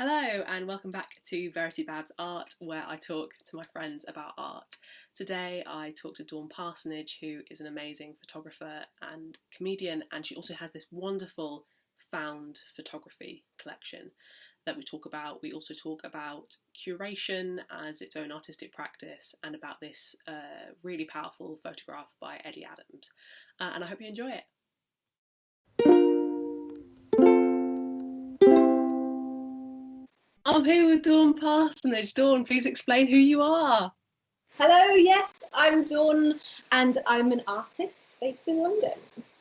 Hello and welcome back to Verity Babs Art, where I talk to my friends about art. Today I talk to Dawn Parsonage, who is an amazing photographer and comedian, and she also has this wonderful found photography collection that we talk about. We also talk about curation as its own artistic practice and about this really powerful photograph by Eddie Adams. And I hope you enjoy it. I'm here with Dawn Parsonage. Dawn, please explain who you are. Hello, yes, I'm Dawn and I'm an artist based in London.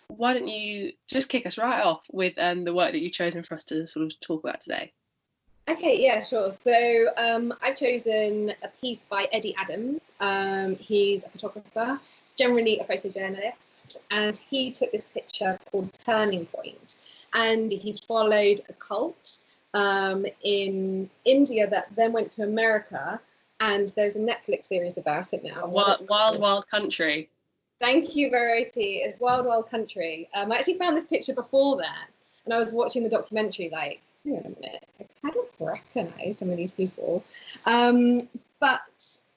Why don't you just kick us right off with the work that you've chosen for us to sort of talk about today? Okay, yeah, sure. So I've chosen a piece by Eddie Adams. He's a photographer. He's generally a photojournalist, and he took this picture called Turning Point, and he followed a cult in India that then went to America, and there's a Netflix series about it now. Wild Country. Thank you, Verity. It's Wild Wild Country. I actually found this picture before that, and I was watching the documentary like, hang on a minute, I kind of recognise some of these people. But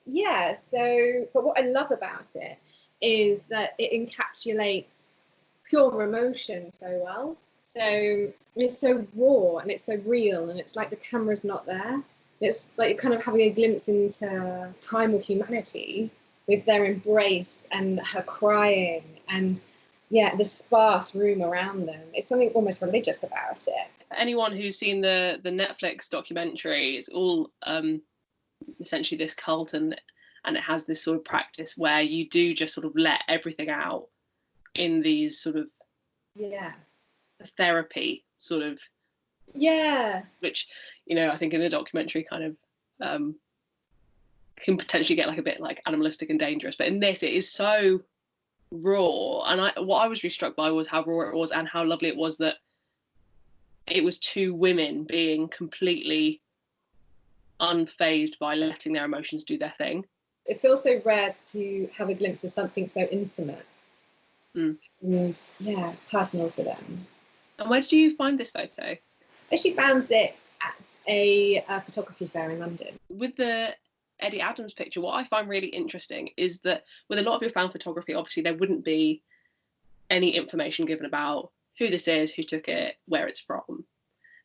what I love about it is that it encapsulates pure emotion so well. So it's so raw and it's so real, and it's like the camera's not there. It's like you're kind of having a glimpse into primal humanity with their embrace and her crying and the sparse room around them. It's something almost religious about it. Anyone who's seen the Netflix documentary, it's all essentially this cult, and it has this sort of practice where you do just sort of let everything out in these sort of therapy sort of which, you know, I think in the documentary kind of can potentially get like a bit like animalistic and dangerous, but in this it is so raw. And what I was really struck by was how raw it was and how lovely it was that it was two women being completely unfazed by letting their emotions do their thing. It feels so rare to have a glimpse of something so intimate and personal to them. And where did you find this photo? I actually found it at a photography fair in London. With the Eddie Adams picture, what I find really interesting is that with a lot of your found photography, obviously there wouldn't be any information given about who this is, who took it, where it's from.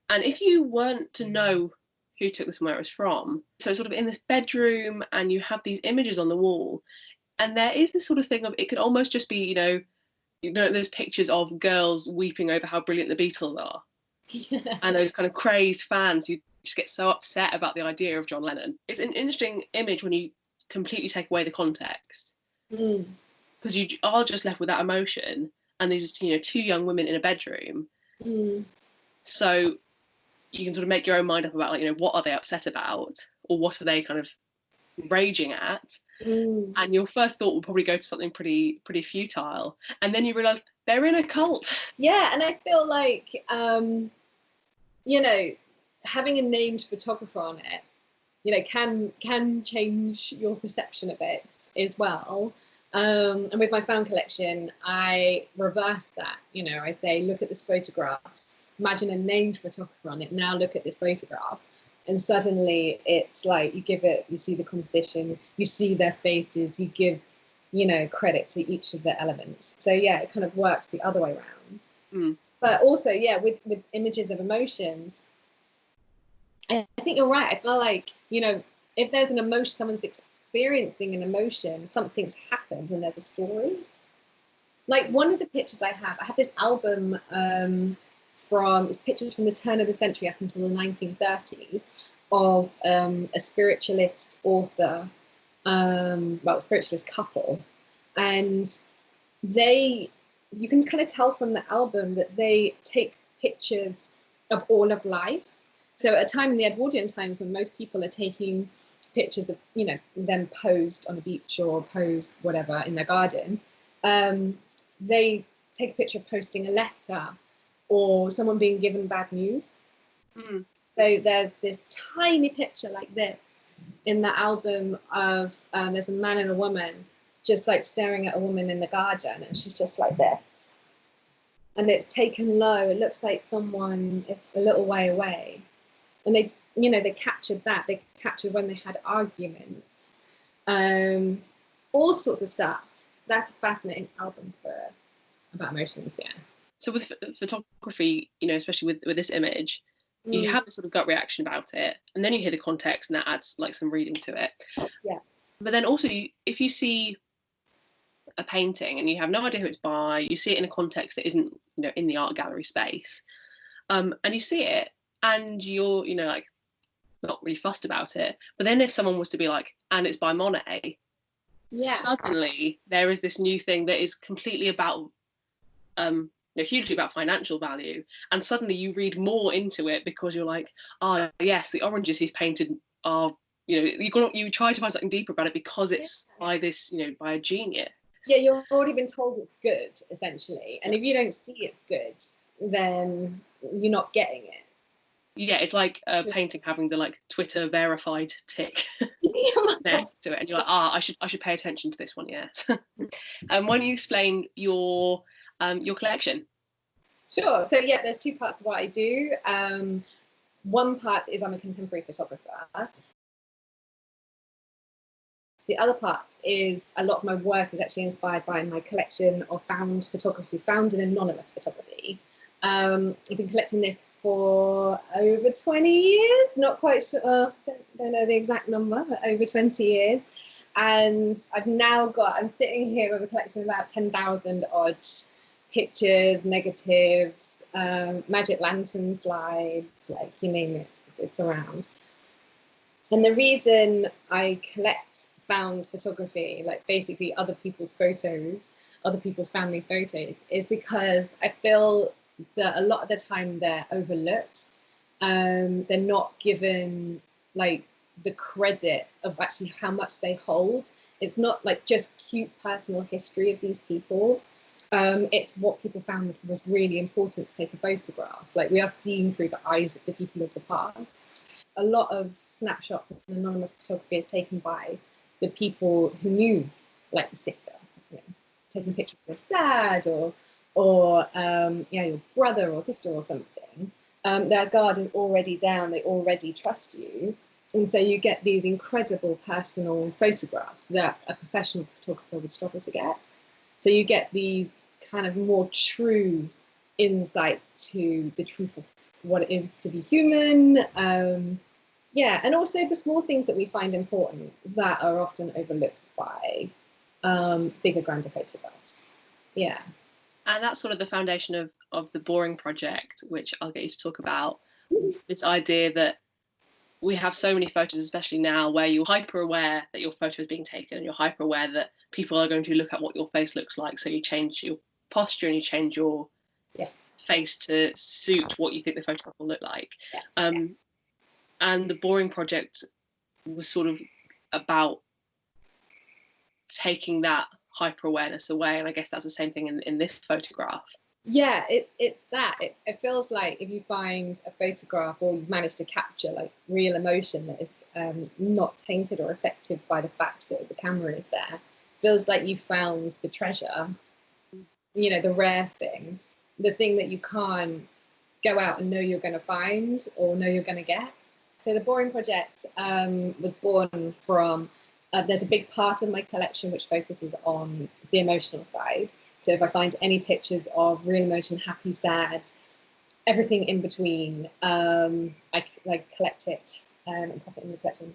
And if you weren't to know who took this and where it's from, so sort of in this bedroom and you have these images on the wall, and there is this sort of thing of, it could almost just be, you know there's pictures of girls weeping over how brilliant the Beatles are. And those kind of crazed fans who just get so upset about the idea of John Lennon. It's an interesting image when you completely take away the context, because you are just left with that emotion and these two young women in a bedroom. So you can sort of make your own mind up about, like, what are they upset about, or what are they kind of raging at. And your first thought will probably go to something pretty futile, and then you realize they're in a cult. And I feel like having a named photographer on it can change your perception of it as well. And with my found collection, I reverse that. I say, look at this photograph, imagine a named photographer on it, now look at this photograph. And suddenly it's like you see the composition, you see their faces, you give, credit to each of the elements. So it kind of works the other way around. But also, with images of emotions, I think you're right. I feel like, if there's an emotion, someone's experiencing an emotion, something's happened and there's a story. Like one of the pictures I have this album it's pictures from the turn of the century up until the 1930s of a spiritualist author, spiritualist couple, and you can kind of tell from the album that they take pictures of all of life. So at a time in the Edwardian times when most people are taking pictures of them posed on a beach or posed whatever in their garden, they take a picture of posting a letter or someone being given bad news. So there's this tiny picture like this in the album of there's a man and a woman just like staring at a woman in the garden, and she's just like this. And it's taken low. It looks like someone is a little way away. And they, you know, they captured that. They captured when they had arguments, all sorts of stuff. That's a fascinating album about emotions, yeah. So with photography, you know, especially with this image, you have this sort of gut reaction about it, and then you hear the context, and that adds like some reading to it. Yeah. But then also, if you see a painting and you have no idea who it's by, you see it in a context that isn't, you know, in the art gallery space, and you see it, and you're, you know, like not really fussed about it. But then if someone was to be like, and it's by Monet, suddenly there is this new thing that is completely about you know, hugely about financial value, and suddenly you read more into it because you're like, oh yes, the oranges he's painted are, you know, you try to find something deeper about it because it's by this, you know, by a genius. Yeah, you've already been told it's good, essentially, and if you don't see it's good, then you're not getting it. Yeah, it's like a painting having the like Twitter verified tick next to it, and you're like, I should pay attention to this one, yes. Why don't you explain your collection? Sure. So yeah, there's two parts of what I do. One part is I'm a contemporary photographer. The other part is a lot of my work is actually inspired by my collection of found photography, found and anonymous photography. I've been collecting this for over 20 years, not quite sure, don't know the exact number, but over 20 years. And I'm sitting here with a collection of about 10,000 odd pictures, negatives, magic lantern slides, like you name it, it's around. And the reason I collect found photography, like basically other people's photos, other people's family photos, is because I feel that a lot of the time they're overlooked. They're not given like the credit of actually how much they hold. It's not like just cute personal history of these people. It's what people found was really important to take a photograph. Like we are seeing through the eyes of the people of the past. A lot of snapshot and anonymous photography is taken by the people who knew, like the sitter, you know, taking pictures of your dad or you know, your brother or sister or something. Their guard is already down, they already trust you. And so you get these incredible personal photographs that a professional photographer would struggle to get. So you get these kind of more true insights to the truth of what it is to be human. Yeah, and also the small things that we find important that are often overlooked by bigger, grander photographs. Yeah. And that's sort of the foundation of the Boring Project, which I'll get you to talk about. This idea that we have so many photos, especially now, where you're hyper aware that your photo is being taken, and you're hyper aware that people are going to look at what your face looks like. So you change your posture and you change your face to suit what you think the photograph will look like. And the Boring Project was sort of about taking that hyper awareness away, and I guess that's the same thing in this photograph. Yeah, it's that. It feels like if you find a photograph or you've managed to capture like real emotion that is not tainted or affected by the fact that the camera is there, it feels like you found the treasure, you know, the rare thing, the thing that you can't go out and know you're going to find or know you're going to get. So the Boring Project was born from, there's a big part of my collection which focuses on the emotional side. So if I find any pictures of real emotion, happy, sad, everything in between, I like collect it and pop it in the collection.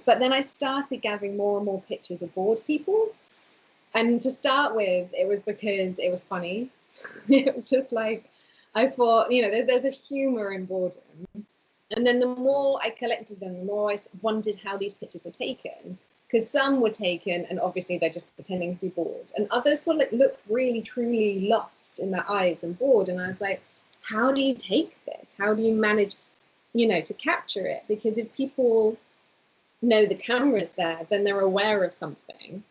But then I started gathering more and more pictures of bored people. And to start with, it was because it was funny. It was just like, I thought, you know, there's a humor in boredom. And then the more I collected them, the more I wondered how these pictures were taken. Because some were taken and obviously they're just pretending to be bored. And others were like, looked really, truly lost in their eyes and bored. And I was like, how do you take this? How do you manage, you know, to capture it? Because if people know the camera's there, then they're aware of something.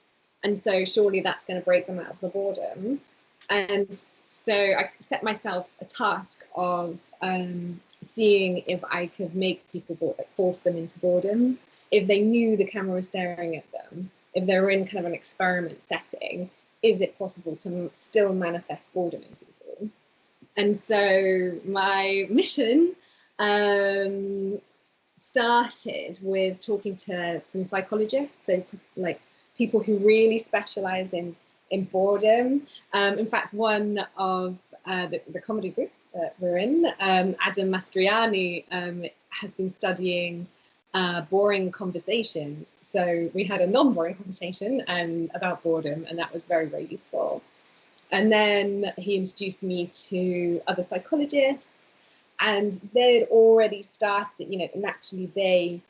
And so surely that's going to break them out of the boredom. And so I set myself a task of seeing if I could make people bored, like force them into boredom. If they knew the camera was staring at them, if they were in kind of an experiment setting, is it possible to still manifest boredom in people? And so my mission Started with talking to some psychologists, so like people who really specialize in boredom. In fact, one of the comedy group that we're in, Adam Mastriani, has been studying boring conversations. So we had a non-boring conversation about boredom, and that was very, very useful. And then he introduced me to other psychologists, and they'd already started, you know, naturally they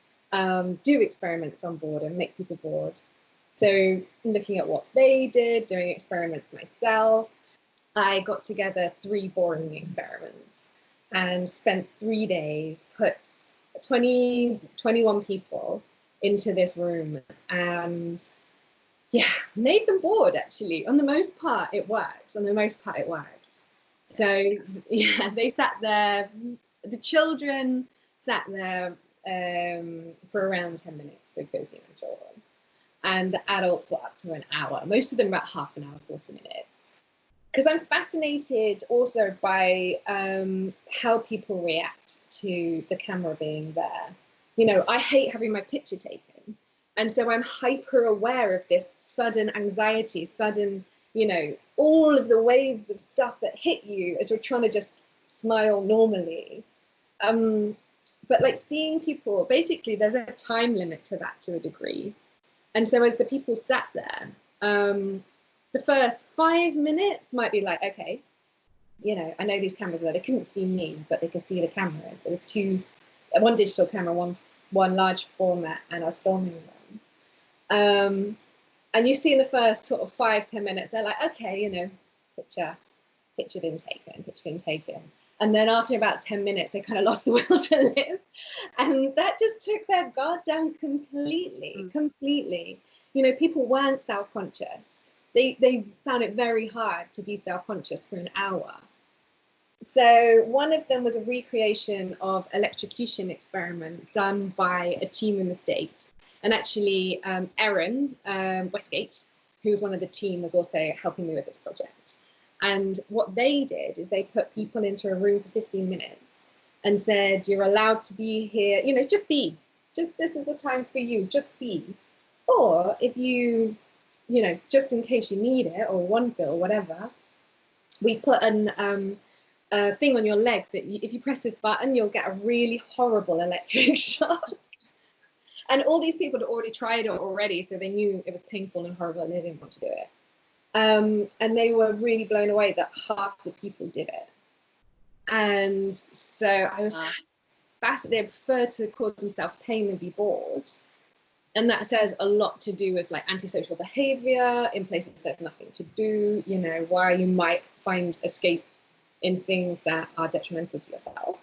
do experiments on boredom, make people bored. So looking at what they did, doing experiments myself, I got together 3 boring experiments and spent 3 days, put 21 people into this room, and yeah, made them bored. Actually, on the most part it worked. So yeah, they sat there, the children sat there for around 10 minutes because, you know, children, and the adults were up to an hour, most of them about half an hour, 40 minutes. Because I'm fascinated also by how people react to the camera being there. You know, I hate having my picture taken. And so I'm hyper aware of this sudden anxiety, sudden, you know, all of the waves of stuff that hit you as you're trying to just smile normally. But like seeing people, basically there's a time limit to that to a degree. And so as the people sat there, the first 5 minutes might be like, okay, you know, I know these cameras there. They couldn't see me, but they could see the cameras. There was one digital camera, one large format, and I was filming them. And you see in the first sort of 5-10 minutes, they're like, okay, you know, picture being taken. And then after about 10 minutes, they kind of lost the will to live. And that just took their guard down completely. You know, people weren't self-conscious. They found it very hard to be self-conscious for an hour. So one of them was a recreation of electrocution experiment done by a team in the States. And actually, Erin Westgate, who was one of the team, was also helping me with this project. And what they did is they put people into a room for 15 minutes and said, you're allowed to be here, you know, just be. Just this is a time for you, just be. Or if you know, just in case you need it or want it or whatever, we put a thing on your leg that if you press this button, you'll get a really horrible electric shock. And all these people had already tried it already, so they knew it was painful and horrible and they didn't want to do it. And they were really blown away that half the people did it. And so I was fascinated. They prefer to cause themselves pain than be bored. And that says a lot to do with like antisocial behavior in places there's nothing to do, you know, why you might find escape in things that are detrimental to yourself.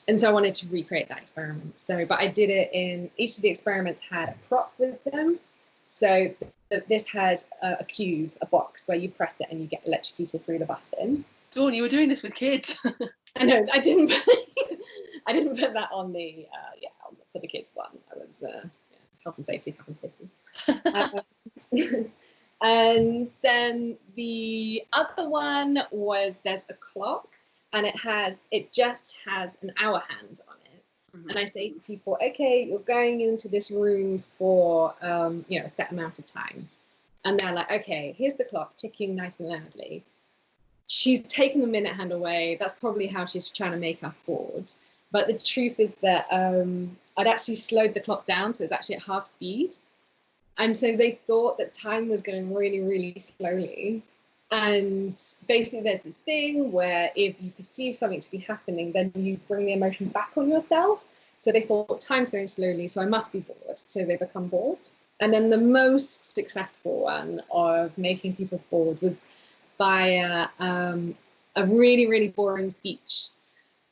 And so I wanted to recreate that experiment. So, but I did it in, each of the experiments had a prop with them. So this had a cube, a box where you press it and you get electrocuted through the button. Dawn, you were doing this with kids. I know, I didn't put that on the, for the kids one. I was, health and safety. And then the other one was there's a clock and it just has an hour hand on it. Mm-hmm. And I say to people, okay, you're going into this room for you know, a set amount of time. And they're like, okay, here's the clock ticking nice and loudly. She's taken the minute hand away. That's probably how she's trying to make us bored. But the truth is that I'd actually slowed the clock down, so it's actually at half speed. And so they thought that time was going really, really slowly. And basically there's this thing where if you perceive something to be happening, then you bring the emotion back on yourself. So they thought time's going slowly, so I must be bored. So they become bored. And then the most successful one of making people bored was via a really, really boring speech.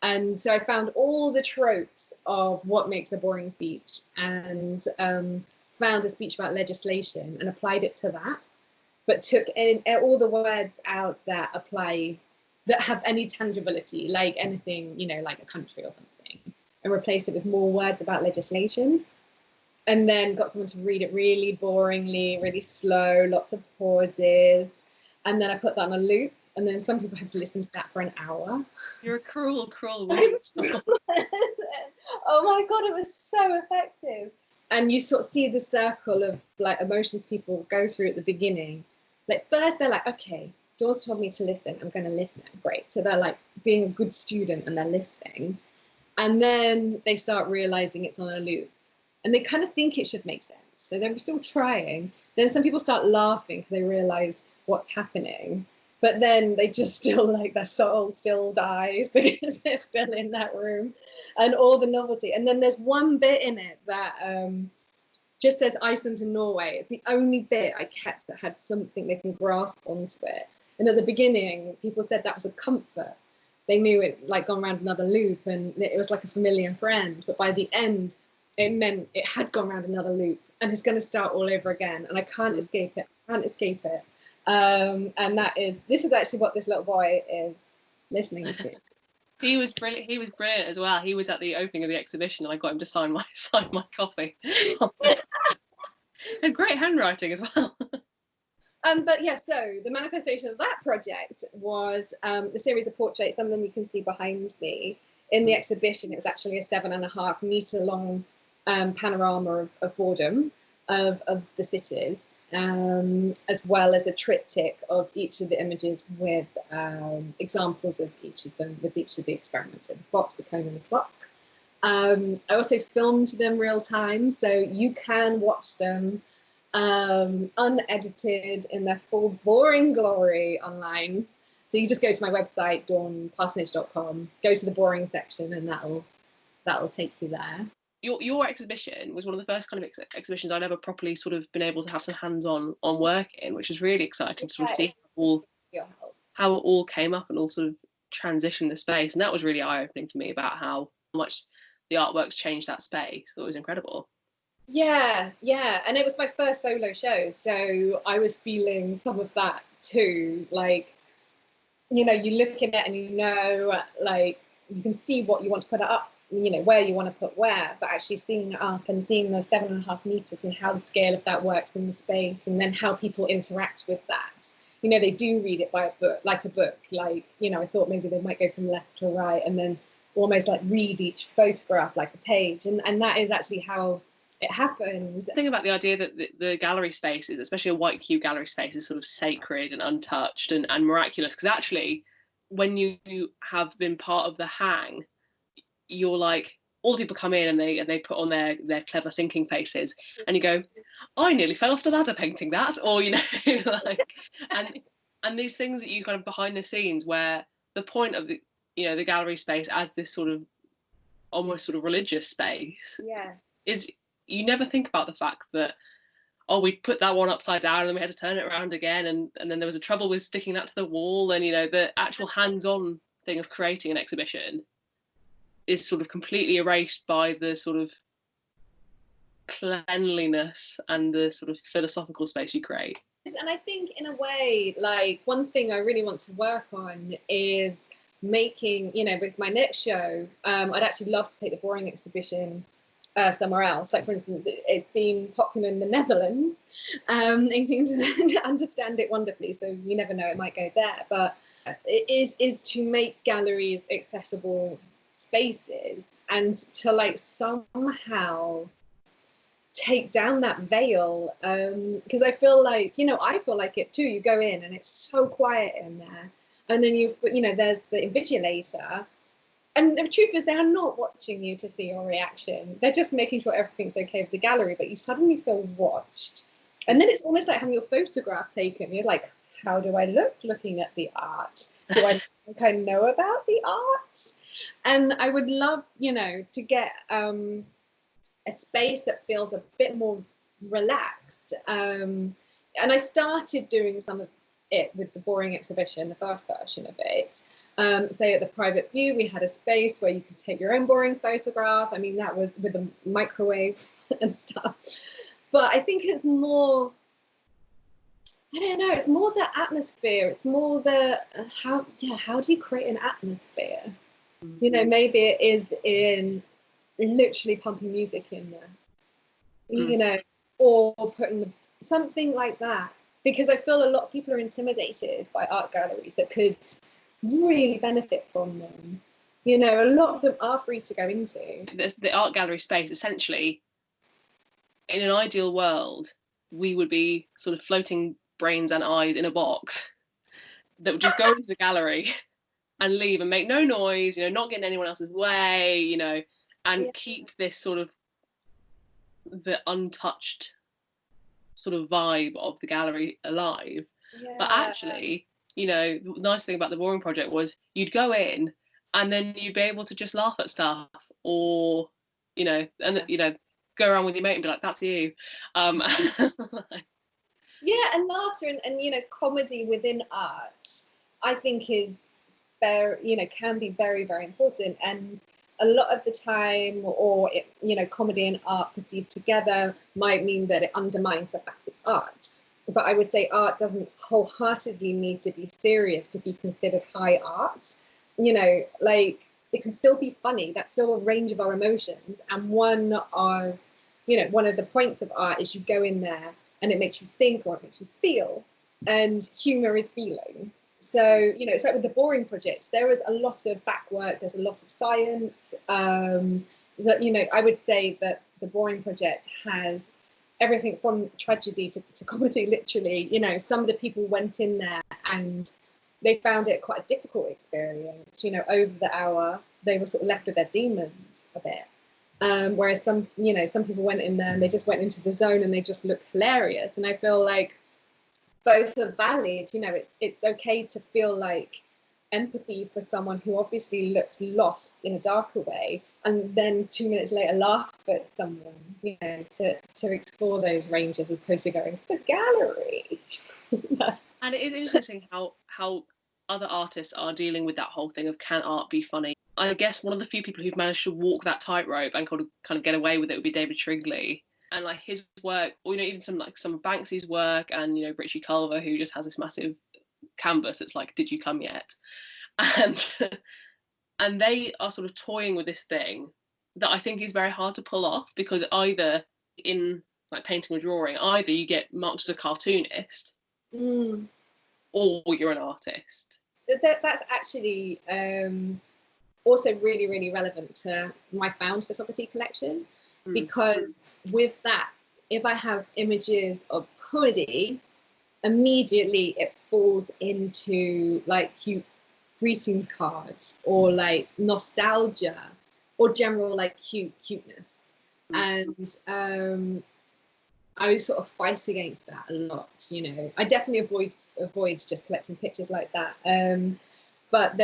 And so I found all the tropes of what makes a boring speech and found a speech about legislation and applied it to that, but took all the words out that apply, that have any tangibility, like anything, you know, like a country or something, and replaced it with more words about legislation. And then got someone to read it really boringly, really slow, lots of pauses. And then I put that on a loop And then some people had to listen to that for an hour. You're a cruel, cruel woman. Oh my God, it was so effective. And you sort of see the circle of like emotions people go through at the beginning. Like first they're like, okay, Dawn's told me to listen, I'm going to listen. Great. So they're like being a good student and they're listening. And then they start realizing it's on a loop. And they kind of think it should make sense. So they're still trying. Then some people start laughing because they realize what's happening. But then they just still, like, their soul still dies because they're still in that room and all the novelty. And then there's one bit in it that just says Iceland and Norway. It's the only bit I kept that had something they can grasp onto it. And at the beginning, people said that was a comfort. They knew it like gone around another loop and it was like a familiar friend. But by the end, it meant it had gone around another loop and it's going to start all over again. And I can't escape it. I can't escape it. And this is actually what this little boy is listening to. He was brilliant. He was brilliant as well. He was at the opening of the exhibition, and I got him to sign my copy. And great handwriting as well. But yeah, so the manifestation of that project was the series of portraits. Some of them you can see behind me in the exhibition. It was actually a 7.5 meter long panorama of boredom of the cities. As well as a triptych of each of the images with examples of each of them, with each of the experiments, so the box, the cone and the clock. I also filmed them real time, so you can watch them unedited in their full boring glory online. So you just go to my website, dawnparsonage.com, go to the boring section, and that'll take you there. Your exhibition was one of the first kind of exhibitions I'd ever properly sort of been able to have some hands-on work in, which was really exciting to sort of see how it all came up and all sort of transitioned the space. And that was really eye-opening to me about how much the artworks changed that space. It was incredible. Yeah. And it was my first solo show, so I was feeling some of that too. Like, you know, you look at it and you know, like, you can see what you want to put up, you know, where you want to put where, but actually seeing it up and seeing those 7.5 meters and how the scale of that works in the space, and then how people interact with that. You know, they do read it by a book, like, you know, I thought maybe they might go from left to right and then almost like read each photograph like a page, and that is actually how it happens. The thing about the idea that the gallery space is, especially a white cube gallery space, is sort of sacred and untouched and miraculous, because actually when you have been part of the hang, you're like, all the people come in and they put on their clever thinking faces, and you go, I nearly fell off the ladder painting that, or, you know, like, and these things that you kind of behind the scenes, where the point of the, you know, the gallery space as this sort of almost sort of religious space, is you never think about the fact that, oh, we put that one upside down and then we had to turn it around again, and then there was a trouble with sticking that to the wall, and, you know, the actual hands-on thing of creating an exhibition is sort of completely erased by the sort of cleanliness and the sort of philosophical space you create. And I think in a way, like, one thing I really want to work on is making, you know, with my next show, I'd actually love to take the boring exhibition somewhere else. Like, for instance, it's been popular in the Netherlands. They seem to understand it wonderfully, so you never know, it might go there. But it is to make galleries accessible spaces, and to like somehow take down that veil, because I feel like, you know, I feel like it too. You go in and it's so quiet in there, and then you know, there's the invigilator, and the truth is they're not watching you to see your reaction. They're just making sure everything's okay with the gallery, but you suddenly feel watched. And then it's almost like having your photograph taken. You're like, how do I look looking at the art? Do I think I know about the art? And I would love, you know, to get a space that feels a bit more relaxed. And I started doing some of it with the boring exhibition, the first version of it. So at the private view, we had a space where you could take your own boring photograph. I mean, that was with a microwave and stuff. But I think it's more, I don't know, it's more the atmosphere. It's more the, how do you create an atmosphere? Mm-hmm. You know, maybe it is in literally pumping music in there, you know, or putting something like that. because I feel a lot of people are intimidated by art galleries that could really benefit from them. You know, a lot of them are free to go into. The art gallery space, essentially, in an ideal world, we would be sort of floating brains and eyes in a box that would just go into the gallery and leave and make no noise, you know, not get in anyone else's way, you know, and keep this sort of the untouched sort of vibe of the gallery alive. But actually, you know, the nice thing about the Boring Project was you'd go in and then you'd be able to just laugh at stuff, or, you know, and you know, go around with your mate and be like, that's you. And laughter and you know, comedy within art, I think is very, you know, can be very, very important. And a lot of the time, or it, you know, comedy and art perceived together might mean that it undermines the fact it's art. But I would say art doesn't wholeheartedly need to be serious to be considered high art. You know, like, it can still be funny. That's still a range of our emotions. And one of the points of art is you go in there and it makes you think, or it makes you feel. And humor is feeling. So, you know, it's like with the Boring Project, there is a lot of back work, there's a lot of science. That, you know, I would say that the Boring Project has everything from tragedy to comedy, literally. You know, some of the people went in there and they found it quite a difficult experience. You know, over the hour, they were sort of left with their demons a bit. Whereas some people went in there and they just went into the zone and they just looked hilarious. And I feel like both are valid. You know, it's okay to feel like empathy for someone who obviously looked lost in a darker way, and then 2 minutes later laugh at someone, you know, to explore those ranges as opposed to going, the gallery. And it is interesting how other artists are dealing with that whole thing of, can art be funny? I guess one of the few people who've managed to walk that tightrope and kind of get away with it would be David Shrigley. And like his work, or, you know, even some of Banksy's work, and, you know, Richie Culver, who just has this massive canvas that's like, did you come yet? And they are sort of toying with this thing that I think is very hard to pull off, because either in like painting or drawing, either you get marked as a cartoonist, or you're an artist. That's actually also really, really relevant to my found photography collection, because with that, if I have images of comedy, immediately it falls into like cute greetings cards, or like nostalgia, or general like cuteness. And I would sort of fight against that a lot. You know, I definitely avoid just collecting pictures like that. But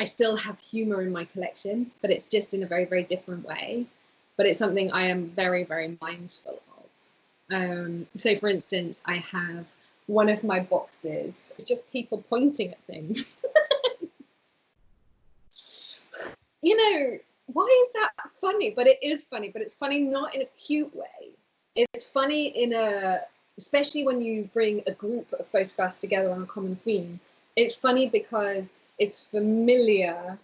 I still have humor in my collection, but it's just in a very, very different way. But it's something I am very, very mindful of. So for instance, I have one of my boxes, it's just people pointing at things. You know, why is that funny? But it is funny, but it's funny not in a cute way. It's funny especially when you bring a group of photographs together on a common theme. It's funny because it's familiar.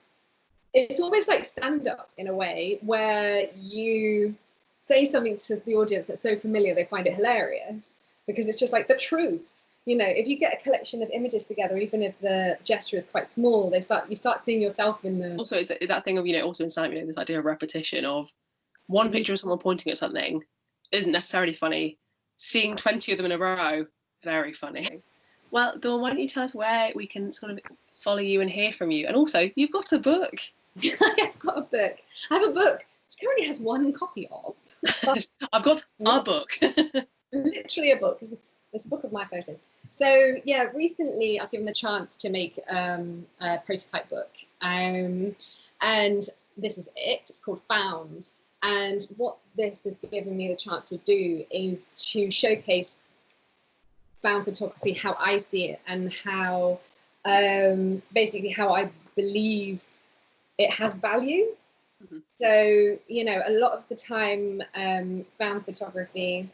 It's almost like stand-up in a way, where you say something to the audience that's so familiar they find it hilarious, because it's just like the truth. You know, if you get a collection of images together, even if the gesture is quite small, you start seeing yourself in them. Also, it's that thing of, you know, also in stand-up, you know, this idea of repetition of one picture of someone pointing at something isn't necessarily funny. Seeing 20 of them in a row, very funny. Well, Dawn, why don't you tell us where we can sort of follow you and hear from you? And also, you've got a book. I've got a book. I have a book which currently has one copy of. I've got a book. Literally a book. It's a book of my photos. So yeah, recently I was given the chance to make a prototype book, and this is it. It's called Found. And what this has given me the chance to do is to showcase found photography, how I see it, and how basically how I believe it has value. So, you know, a lot of the time, found photography,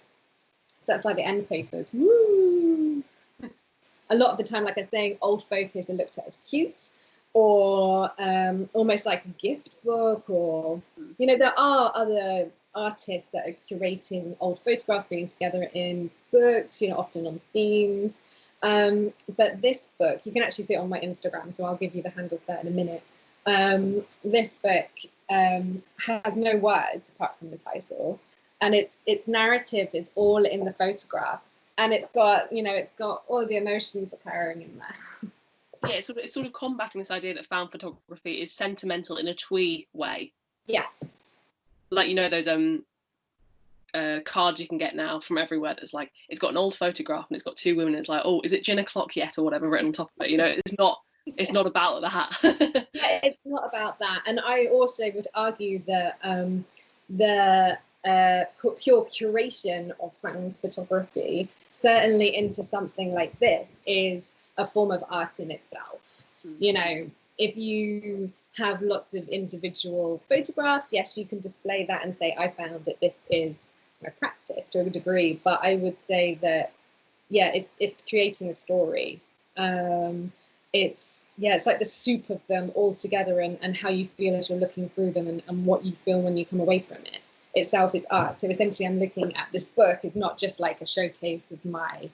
that's like the end papers. Woo! A lot of the time, like I was saying, old photos are looked at as cute, or almost like a gift book, or, you know, there are other artists that are curating old photographs, bringing together in books, often on themes. But this book, you can actually see it on my Instagram, so I'll give you the handle for that in a minute. This book has no words apart from the title, and its narrative is all in the photographs, and it's got all the emotions occurring in there. Yeah, it's sort of combating this idea that found photography is sentimental in a twee way. Yes. Like, those cards you can get now from everywhere that's like, it's got an old photograph and it's got two women and it's like, oh, is it gin o'clock yet, or whatever written on top of it. It's not about that. Yeah, it's not about that. And I also would argue that the pure curation of found photography, certainly into something like this, is a form of art in itself. If you have lots of individual photographs, yes, you can display that and say, I found it, this is my practice to a degree. But I would say that, yeah, it's creating a story. It's like the soup of them all together, and how you feel as you're looking through them, and what you feel when you come away from it itself is art. So essentially, I'm looking at this book is not just like a showcase of my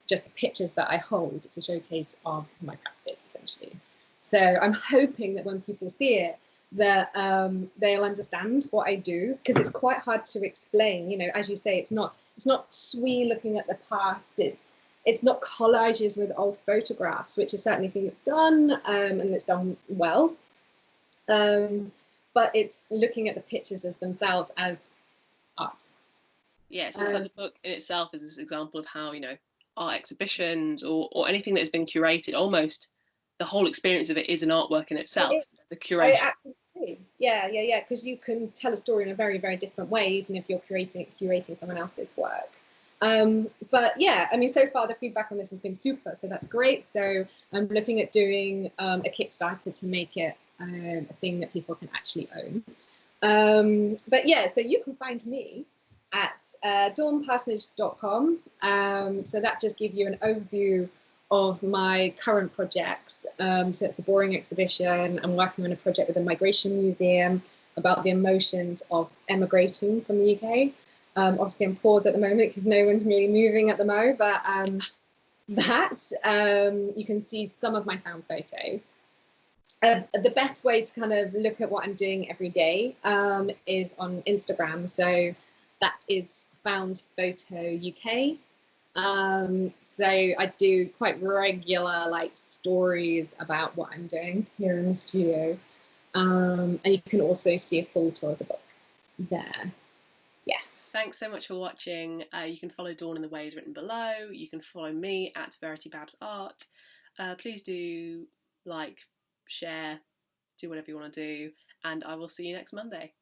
just the pictures that I hold. It's a showcase of my practice, essentially. So I'm hoping that when people see it, that they'll understand what I do, because it's quite hard to explain. As you say, it's not twee looking at the past. It's not collages with old photographs, which is certainly a thing that's done, and it's done well. But it's looking at the pictures as themselves as art. Yeah, so it's like the book in itself is this example of how, art exhibitions or anything that has been curated, almost the whole experience of it is an artwork in itself. The curation. Yeah, because you can tell a story in a very, very different way, even if you're curating someone else's work. But yeah, I mean, so far the feedback on this has been super, so that's great. So I'm looking at doing a Kickstarter to make it a thing that people can actually own. But yeah, so you can find me at dawnparsonage.com. So that just gives you an overview of my current projects. So it's the Boring exhibition. I'm working on a project with the Migration Museum about the emotions of emigrating from the UK. Obviously, I'm paused at the moment because no one's really moving at the moment, but you can see some of my found photos. The best way to kind of look at what I'm doing every day is on Instagram. So that is Found Photo UK. So I do quite regular stories about what I'm doing here in the studio. And you can also see a full tour of the book there. Yes. Thanks so much for watching. You can follow Dawn in the ways written below. You can follow me at VerityBabsArt. Please do like, share, do whatever you want to do, and I will see you next Monday.